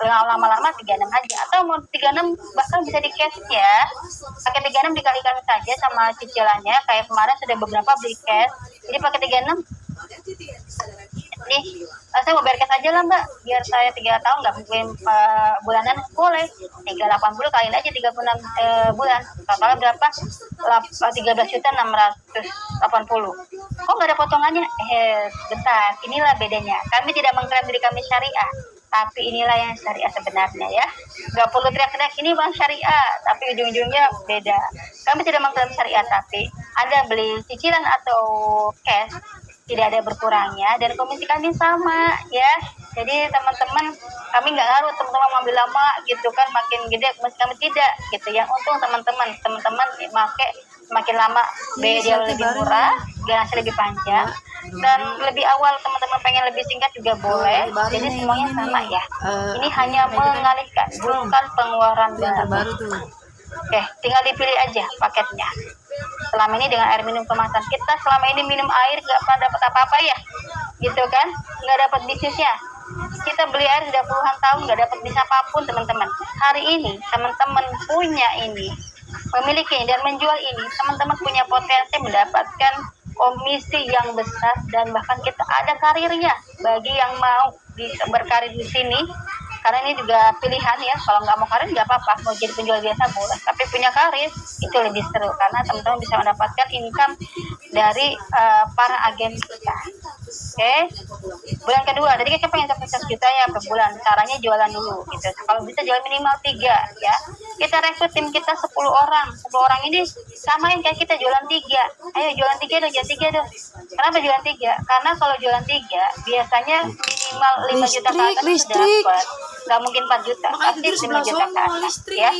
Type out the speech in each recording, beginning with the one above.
lama-lama 36 aja, atau mau 36 bahkan bisa di cash ya, pakai 36 dikalikan saja sama cicilannya. Kayak kemarin sudah beberapa beli cash, jadi pakai 36 nih, saya mau bayar cash aja lah mbak, biar saya 3 tahun nggak mungkin bulanan, boleh 380 kaliin aja 36 bulan, totalnya berapa, 13.680. Kok nggak ada potongannya? Bentar, inilah bedanya, kami tidak mengklaim diri kami syariah, tapi inilah yang syariah sebenarnya ya. Nggak perlu teriak-teriak ini bang syariah, tapi ujung-ujungnya beda. Kami tidak mengklaim syariah, tapi Anda beli cicilan atau cash tidak ada berkurangnya, dan komisi kami sama ya. Jadi teman-teman, kami nggak ngaruh teman-teman mau ambil lama gitu kan, makin gede komisi kami tidak gitu. Yang untung teman-teman pakai makin lama biaya lebih murah, garansi lebih panjang, dan lebih awal teman-teman pengen lebih singkat juga boleh. Jadi semuanya sama ya. Ini hanya mengalihkan, bukan pengeluaran baru. Oke, tinggal dipilih aja paketnya. Selama ini dengan air minum kemasan, kita selama ini minum air nggak pernah dapat apa-apa ya, gitu kan, nggak dapat bisnisnya. Kita beli air sudah puluhan tahun nggak dapat bisnis apapun teman-teman. Hari ini teman-teman punya ini, memiliki dan menjual ini, teman-teman punya potensi mendapatkan komisi yang besar, dan bahkan kita ada karirnya bagi yang mau berkarir di sini. Karena ini juga pilihan ya, kalau nggak mau karir nggak apa-apa, mau jadi penjual biasa boleh, tapi punya karir itu lebih seru karena teman-teman bisa mendapatkan income dari para agen kita. Oke, bulan kedua, tadi kita pengen 11 juta ya per bulan, caranya jualan dulu gitu. Kalau bisa jual minimal 3 ya. Kita rekrut tim kita 10 orang, 10 orang ini samain kayak kita jualan 3. Ayo jualan 3 dong, jualan 3 dong. Kenapa jualan 3? Karena kalau jualan 3 biasanya minimal 5 juta ke atas sudah dapat. Nggak mungkin 4 juta, pasti 5 juta ke atas ya.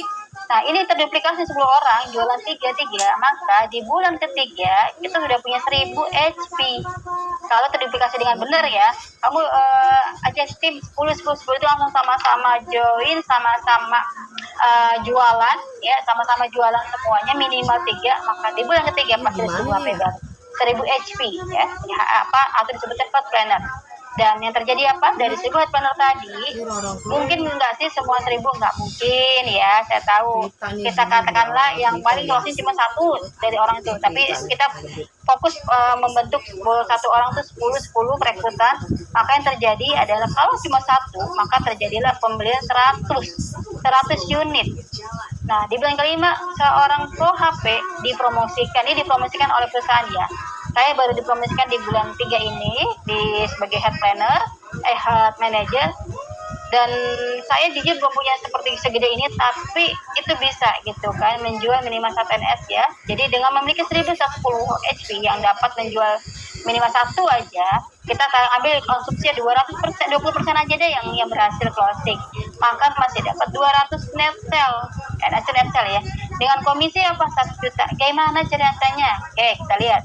Nah ini terduplikasi 10 orang jualan 3, maka di bulan ketiga kita sudah punya 1000 HP. Kalau terduplikasi dengan benar ya, kamu aja tim 10 itu langsung sama-sama join, sama-sama jualan ya, sama-sama jualan semuanya minimal 3, maka di bulan ketiga pasti 1000 HP baru, 1000 HP ya, atau disebutnya fast planner. Dan yang terjadi apa? Dari 1000 head planner tadi, mungkin enggak sih semua 1000, enggak mungkin ya, saya tahu. Kita katakanlah yang paling closing cuma 1 dari orang itu, tapi kita fokus membentuk satu orang itu 10 perekrutan. Maka yang terjadi adalah kalau cuma 1, maka terjadilah pembelian 100 unit. Nah, di bulan kelima seorang pro HP dipromosikan oleh perusahaan ya. Saya baru dipromosikan di bulan 3 ini sebagai head planner, head manager, dan saya jujur belum punya seperti segede ini, tapi itu bisa gitu kan, menjual minimal 1 NS ya. Jadi dengan memiliki 1010 HP yang dapat menjual minimal 1 aja, kita ambil konsumsi 200%, 20% aja deh yang berhasil closing, maka masih dapat 200 net sell, net sell ya, dengan komisi apa 1 juta. Gimana ceritanya? Oke, kita lihat.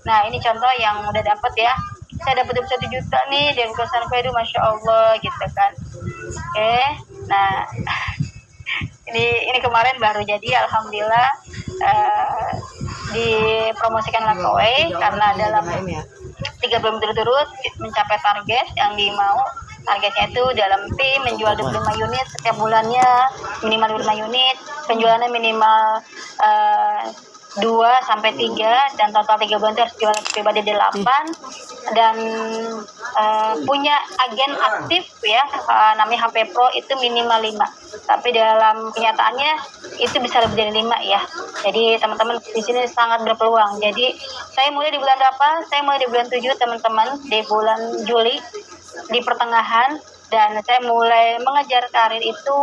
Nah ini contoh yang udah dapat ya, saya dapat 1 juta nih dari perusahaan Fedu, masya Allah gitu kan. Oke, nah ini kemarin baru jadi, alhamdulillah dipromosikan Lakaway karena dalam 3 bulan berturut-turut mencapai target yang dimau. Targetnya itu dalam tim menjual 25 unit setiap bulannya, minimal 25 unit, penjualannya minimal 2-3, dan total 3 bulan itu harus jual pribadi 8, dan punya agen aktif ya, namanya HP Pro itu minimal 5, tapi dalam kenyataannya itu bisa lebih dari 5 ya. Jadi teman-teman di sini sangat berpeluang. Jadi saya mulai di bulan berapa? Saya mulai di bulan 7 teman-teman, di bulan Juli di pertengahan. Dan saya mulai mengejar karir itu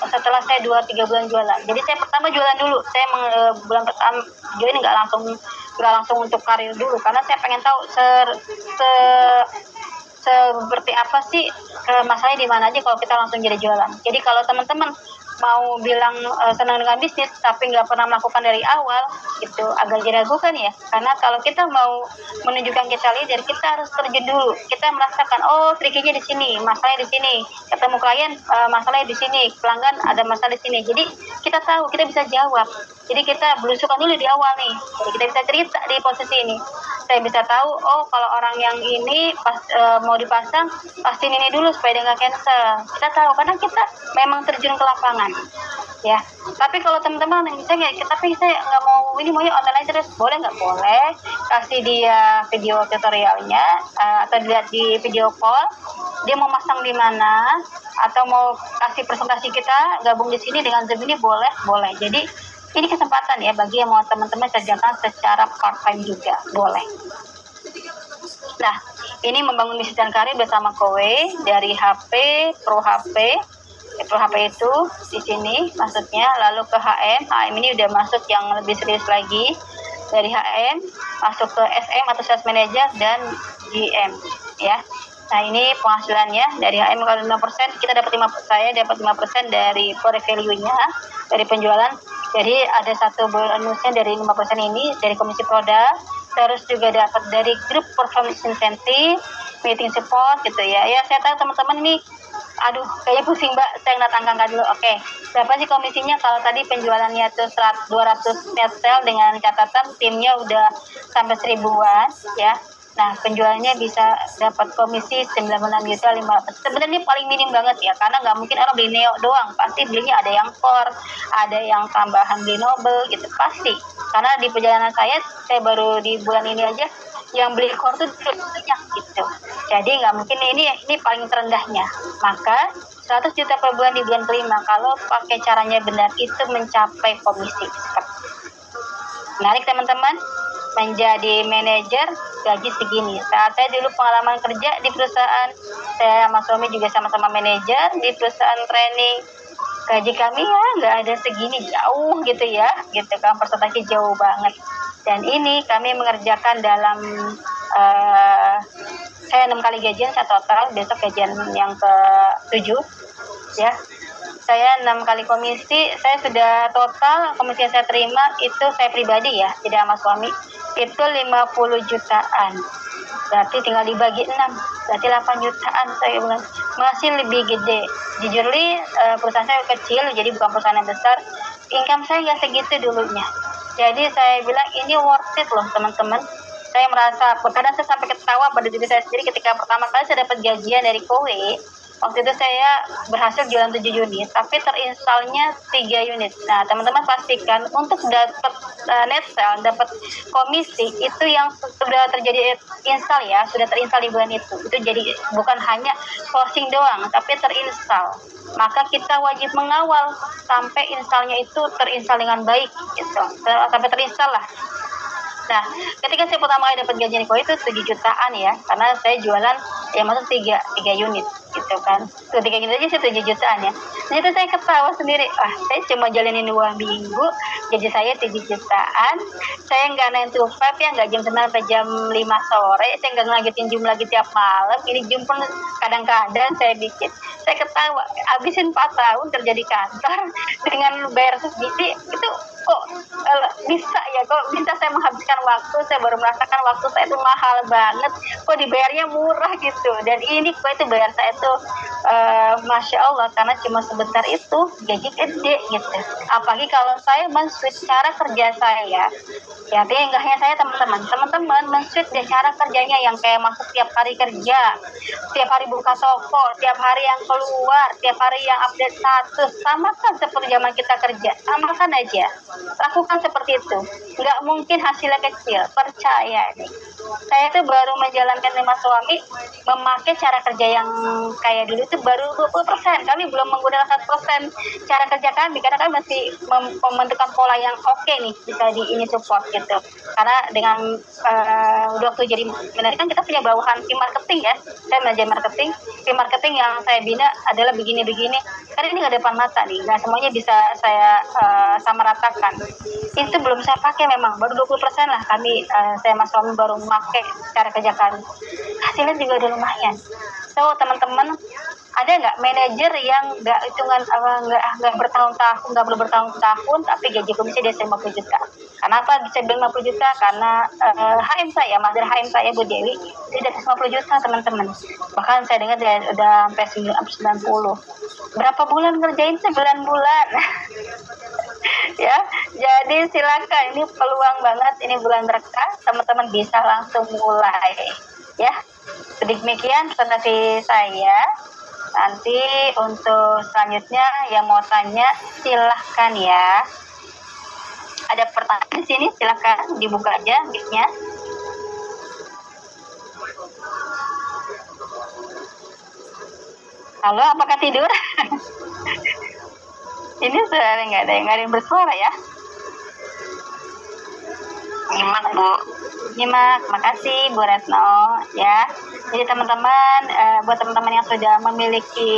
setelah saya 2-3 bulan jualan. Jadi saya pertama jualan dulu. Saya bulan pertama join nggak langsung untuk karir dulu, karena saya pengen tahu seperti apa sih masalahnya di mana aja kalau kita langsung jadi jualan. Jadi kalau teman-teman mau bilang senang dengan bisnis tapi nggak pernah melakukan dari awal, itu agak diragukan ya. Karena kalau kita mau menunjukkan kita leader, kita harus terjun dulu. Kita merasakan, oh triknya di sini, masalahnya di sini. Ketemu klien, masalahnya di sini. Pelanggan ada masalah di sini. Jadi kita tahu, kita bisa jawab. Jadi kita belusukan dulu di awal nih. Jadi kita bisa cerita di posisi ini. saya bisa tahu, oh kalau orang yang ini pas mau dipasang pastiin ini dulu supaya dia nggak cancel. Kita tahu karena kita memang terjun ke lapangan ya. Tapi kalau teman-teman tapi saya nggak mau, ini maunya online terus, boleh nggak? Boleh, kasih dia video tutorialnya, atau dilihat di video call dia mau masang di mana, atau mau kasih presentasi kita gabung di sini dengan Zoom ini, boleh. Jadi ini kesempatan ya bagi yang mau teman-teman kerjakan secara part time juga, boleh. Nah, ini membangun misi dan karir bersama Kowe dari HP Pro HP. Pro HP itu di sini maksudnya, lalu ke HM ini udah masuk yang lebih serius lagi. Dari HM masuk ke SM atau Sales Manager dan GM ya. Nah, ini penghasilannya dari HM kalau 5%, kita dapat 5%, saya dapat 5% dari core value-nya dari penjualan. Jadi ada satu bonusnya dari 5% ini dari komisi produk, terus juga dapat dari grup performance incentive, meeting support gitu ya. Ya, saya tahu teman-teman ini aduh kayaknya pusing Mbak, saya ngeliat angka dulu. Oke, berapa sih komisinya? Kalau tadi penjualannya tuh 200 net sale dengan catatan timnya udah sampai 1000-an ya. Nah, penjualannya bisa dapat komisi 96 juta 500. Sebenarnya paling minim banget ya, karena nggak mungkin orang beli Neo doang, pasti belinya ada yang core, ada yang tambahan beli Noble gitu, pasti. Karena di perjalanan saya baru di bulan ini aja yang beli core tuh banyak gitu. Jadi nggak mungkin, ini paling terendahnya. Maka 100 juta per bulan di bulan kelima kalau pakai caranya benar itu mencapai komisi. Menarik teman-teman, menjadi manajer gaji segini. Saat saya dulu pengalaman kerja di perusahaan, saya sama suami juga sama-sama manajer di perusahaan training, gaji kami ya nggak ada segini, jauh gitu ya, gitu kan, persentase jauh banget. Dan ini kami mengerjakan dalam saya 6 kali gajian, saya total, besok gajian yang ke-7 ya. Saya 6 kali komisi, saya sudah total komisi yang saya terima itu, saya pribadi ya, tidak sama suami, itu 50 jutaan. Berarti tinggal dibagi 6, berarti 8 jutaan saya bilang. Masih lebih gede. Jujur perusahaan saya kecil, jadi bukan perusahaan yang besar. Income saya nggak segitu dulunya. Jadi saya bilang ini worth it loh teman-teman. Saya merasa, kadang saya sampai ketawa pada diri saya sendiri ketika pertama kali saya dapat gajian dari Kowe. Waktu itu saya berhasil jualan 7 unit, tapi terinstalnya 3 unit. Nah, teman-teman pastikan untuk dapat net sale, dapat komisi, itu yang sudah terjadi install ya, sudah terinstall di bulan itu. Itu jadi bukan hanya forcing doang, tapi terinstall. Maka kita wajib mengawal sampai installnya itu terinstall dengan baik, gitu. Sampai terinstall lah. Nah, ketika saya pertama kali dapat gajian Kowe itu 7 jutaan ya, karena saya jualan ya masuk 3 unit gitu kan. 3 unit aja sih 7 jutaan ya. Ternyata saya ketawa sendiri, saya cuma jalanin 2 minggu, gaji saya 7 jutaan. Saya nggak 9 to 5 ya, nggak jam 9 sampai jam 5 sore, saya nggak ngelanjutin Zoom lagi tiap malam. Ini Zoom pun kadang-kadang saya bikin. Saya ketawa, habisin 4 tahun kerja di kantor dengan bayar segini, itu kok bisa ya, kok bisa saya menghabiskan waktu, saya baru merasakan waktu saya itu mahal banget, kok dibayarnya murah gitu. Dan ini kok itu bayar saya itu Masya Allah, karena cuma sebentar itu gaji gede gitu. Apalagi kalau saya men-switch cara kerja saya ya, artinya enggak hanya saya, teman-teman men-switch deh cara kerjanya, yang kayak masuk tiap hari kerja, tiap hari buka toko, tiap hari yang keluar, tiap hari yang update status, samakan seperti zaman kita kerja, samakan aja, lakukan seperti itu. Nggak mungkin hasilnya kecil, percaya nih. Saya tuh baru menjalankan sama suami memakai cara kerja yang kayak dulu itu baru 20%. Kami belum menggunakan 100% cara kerja kami, karena kami masih membentukkan pola yang oke nih, bisa di ini support gitu. Karena dengan waktu jadi manajer kan kita punya bawahan tim marketing ya. Saya manajer marketing, tim marketing yang saya bina adalah begini-begini. Karena ini nggak depan mata nih, nggak semuanya bisa saya samaratakan. Itu belum saya pakai, memang baru 20% lah kami, saya mas suami baru memakai cara kerja kami. Hasilnya juga udah lumayan. So teman-teman, Ada nggak manajer yang nggak hitungan nggak bertahun-tahun, nggak perlu bertahun-tahun tapi gaji komisi dia 50 juta. Kenapa bisa bilang 50 juta? Karena HM saya, manajer HM saya Bu Dewi tidak 50 juta teman-teman. Bahkan saya dengar dia udah sampai 90. Berapa bulan ngerjain? 9 bulan. Ya, jadi silakan, ini peluang banget, ini bulan berkah, teman-teman bisa langsung mulai ya. Demikian presentasi saya. Nanti untuk selanjutnya yang mau tanya silahkan ya. Ada pertanyaan di sini, silahkan dibuka aja mic-nya. Halo, apakah tidur? Ini sudah nggak ada yang bersuara ya? Nyimak Bu. Nyimak, makasih Bu Retno ya. Jadi teman-teman, buat teman-teman yang sudah memiliki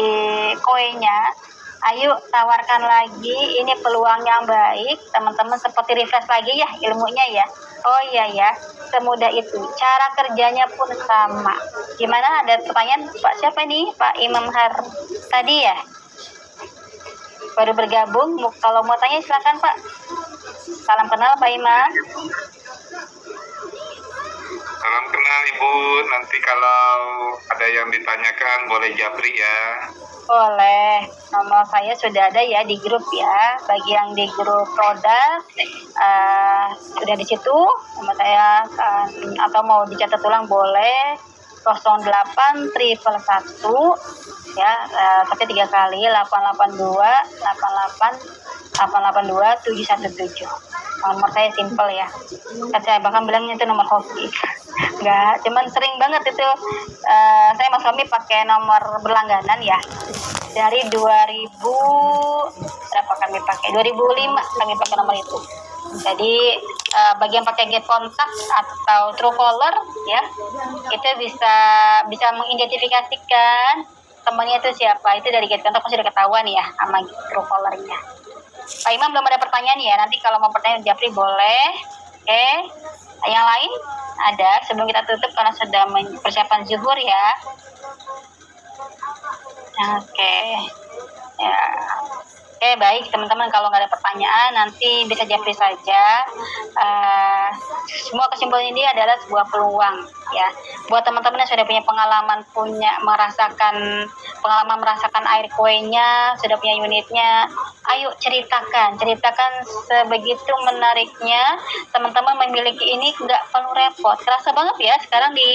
koinnya, ayo tawarkan lagi, ini peluang yang baik. Teman-teman seperti refresh lagi ya ilmunya ya. Oh iya ya, semudah itu. Cara kerjanya pun sama. Gimana, ada pertanyaan Pak siapa nih? Pak Imam Har tadi ya? Baru bergabung, kalau mau tanya silakan Pak. Salam kenal Pak Imam. Salam kenal Ibu, nanti kalau ada yang ditanyakan boleh japri ya. Boleh, nomor saya sudah ada ya di grup ya. Bagi yang di grup produk, sudah di situ nomor saya, atau mau dicatat ulang boleh 08 triple 1 ya, tapi 3 kali 882 88 882 717. Nomor saya simple ya. Saya bahkan bilangnya itu nomor hoki. Enggak, cuman sering banget itu. Saya Mas Suami pakai nomor berlangganan ya. Dari 2000 berapa kami pakai? 2005 kami pakai nomor itu. Jadi bagi yang pakai get kontak atau Truecaller ya, itu bisa mengidentifikasikan temannya itu siapa. Itu dari get kontak pasti udah ketahuan ya sama Truecallernya. Pak Imam belum ada pertanyaan ya, nanti kalau mau pertanyaan Japri boleh. Oke, yang lain ada sebelum kita tutup karena sudah persiapan zuhur ya. Oke. Ya. Oke, baik teman-teman, kalau nggak ada pertanyaan nanti bisa Japri saja. Semua kesimpulan ini adalah sebuah peluang ya. Buat teman-teman yang sudah punya pengalaman merasakan air kuenya, sudah punya unitnya, ayo ceritakan sebegitu menariknya. Teman-teman memiliki ini nggak perlu repot. Terasa banget ya sekarang di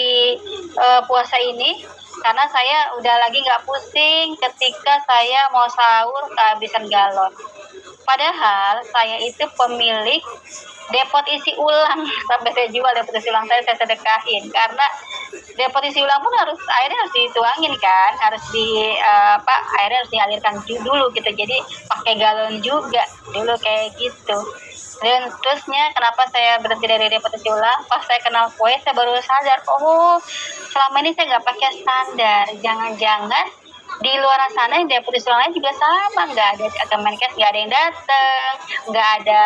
puasa ini. Karena saya udah lagi nggak pusing ketika saya mau sahur kehabisan galon. Padahal saya itu pemilik depot isi ulang. Sampai saya jual depot isi ulang saya sedekahin. Karena depot isi ulang pun airnya harus dituangin kan, airnya harus dialirkan dulu gitu. Jadi pakai galon juga dulu kayak gitu. Dan terusnya kenapa saya berhenti dari depot isi ulang? Pas saya kenal kue, saya baru sadar, oh selama ini saya nggak pakai standar. Jangan-jangan di luar sana yang depot isi ulang lain juga sama, nggak ada Kemenkes, nggak ada yang datang, nggak ada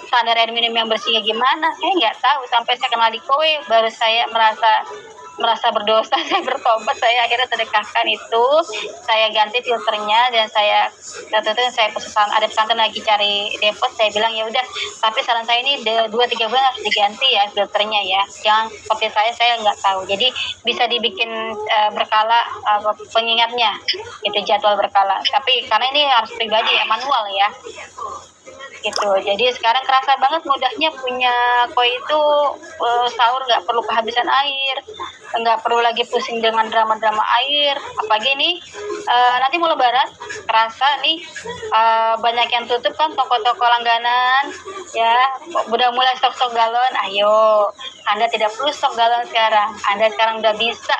standar air minum yang bersihnya gimana. Saya nggak tahu sampai saya kenal di kue, baru saya merasa berdosa. Saya bertobat, saya akhirnya sedekahkan itu, saya ganti filternya, dan saya pesan, ada pesantren lagi cari depot, saya bilang ya udah, tapi saran saya ini 2-3 bulan harus diganti ya filternya ya, jangan seperti saya nggak tahu. Jadi bisa dibikin berkala pengingatnya, itu jadwal berkala, tapi karena ini harus pribadi ya, manual ya gitu. Jadi sekarang kerasa banget mudahnya punya koi itu, sahur nggak perlu kehabisan air, nggak perlu lagi pusing dengan drama-drama air. Apalagi nih nanti mau lebaran, kerasa nih banyak yang tutup kan toko-toko langganan ya, udah mulai stok-stok galon. Ayo, Anda tidak perlu stok galon sekarang, Anda sekarang udah bisa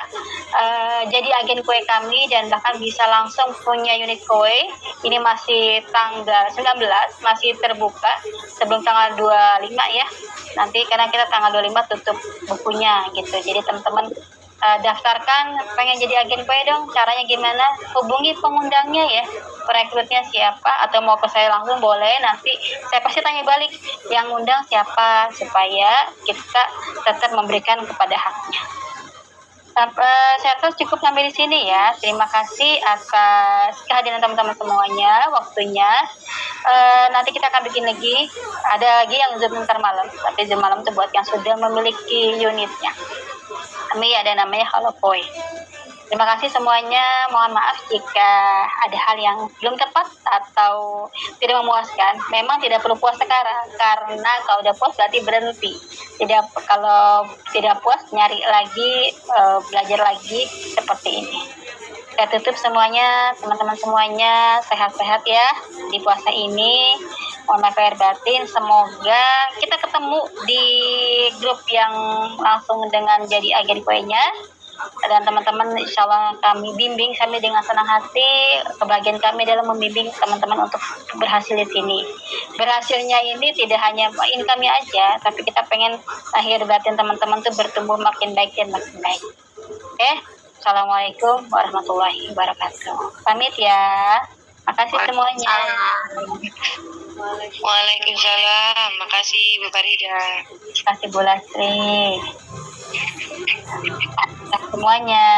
jadi agen kue kami, dan bahkan bisa langsung punya unit kue. Ini masih tanggal 19, masih terbuka sebelum tanggal 25 ya. Nanti karena kita tanggal 25 tutup bukunya gitu. Jadi teman-teman daftarkan, pengen jadi agen kue dong, caranya gimana? Hubungi pengundangnya ya, perekrutnya siapa, atau mau ke saya langsung boleh. Nanti saya pasti tanya balik yang undang siapa, supaya kita tetap memberikan kepada haknya. Saya rasa cukup sampai di sini ya. Terima kasih atas kehadiran teman-teman semuanya, waktunya. Nanti kita akan bikin lagi, ada lagi yang Zoom ntar malam, tapi Zoom malam itu buat yang sudah memiliki unitnya. Kami ada namanya Halopoy. Terima kasih semuanya. Mohon maaf jika ada hal yang belum tepat atau tidak memuaskan. Memang tidak perlu puas sekarang, karena kalau udah puas berarti berhenti. Kalau tidak puas nyari lagi, belajar lagi seperti ini. Saya tutup semuanya, teman-teman semuanya sehat-sehat ya di puasa ini. Mohon maaf lahir batin. Semoga kita ketemu di grup yang langsung dengan jadi agen kuenya. Dan teman-teman insya Allah kami bimbing, kami dengan senang hati. Kebahagiaan kami dalam membimbing teman-teman untuk berhasil di sini. Berhasilnya ini tidak hanya ini kami aja, tapi kita pengen lahir batin teman-teman tuh bertumbuh makin baik dan makin baik. Oke, Assalamualaikum warahmatullahi wabarakatuh. Pamit ya. Makasih semuanya. Waalaikumsalam. Makasih Bu Farida. Makasih Bu Lasri. Semuanya.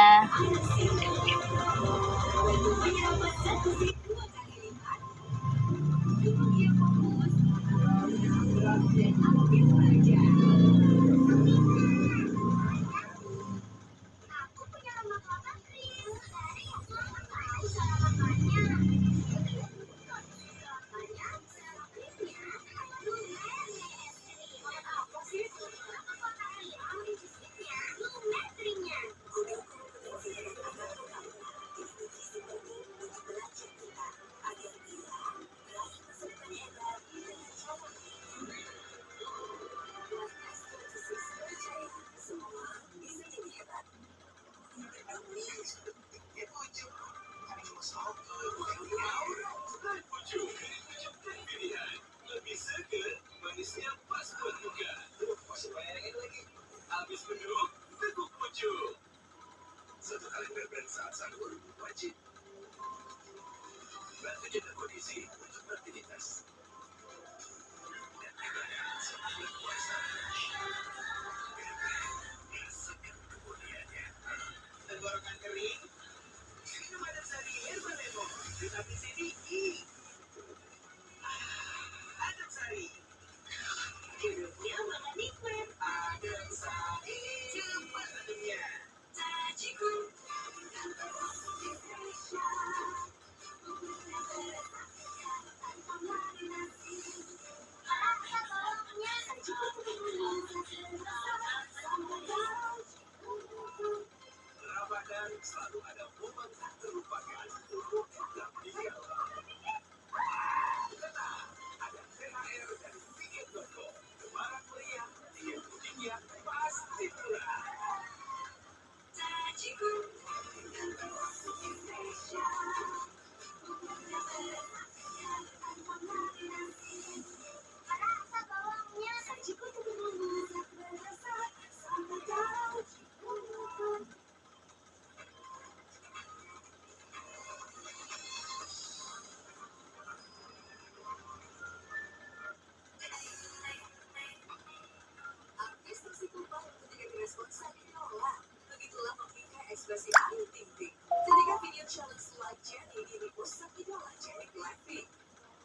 Ekspresi Ayu Ting Ting ketika video challenge like Jennie ini usap idola Jennie Blackpink.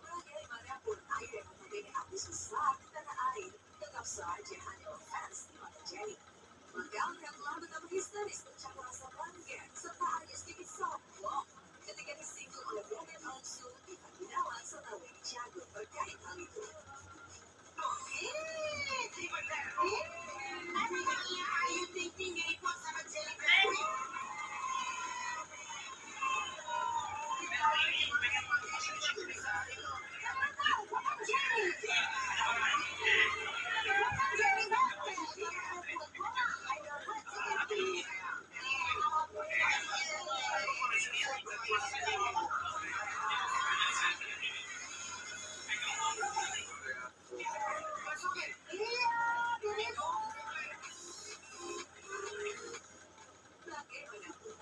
Bagaimanapun Ayu yang mempunyai artis besar di tanah air tetap saja hanya fans di mata Jennie. Maka lihatlah betapa histeris mencapai rasa bangga serta hanya sedikit sombong ketika disinggung oleh Brandon Onsu, Ivan Gunawan serta Wendy Cagur terkait hal itu. Katanya Ayu Ting Ting direport sama Jennie Blackpink.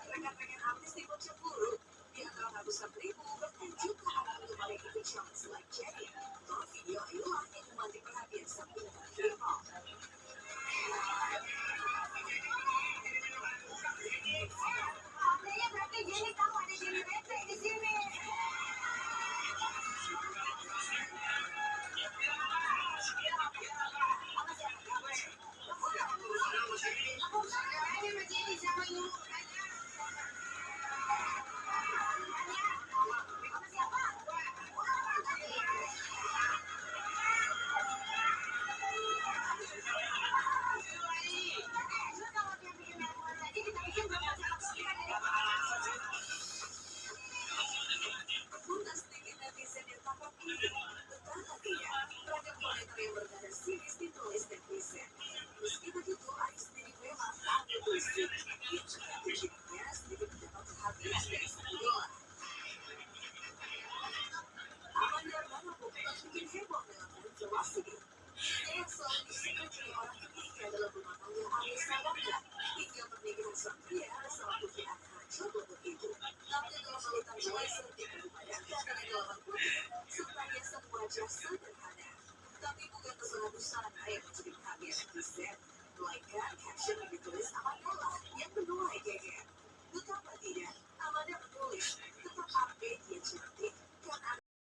Rekan-rekan artis tipe cemburu di antara ratusan ribu bahkan jutaan untuk mengikuti challenge like Jennie. Video inilah yang memantik perhatian sang penonton K-pop. disayangkan hingga pernikahan sang pria bersama putri akan hancur untuk itu. Tampil dalam balutan blazer yang dipadankan dengan dalaman putih serta hiasan wajah sederhana. Tapi bukan pesona busana yang menjadi perhatian netizen, melainkan caption yang ditulis Amanda yang menuai geger. Betapa tidak, Amanda menulis, tetap update dia cantik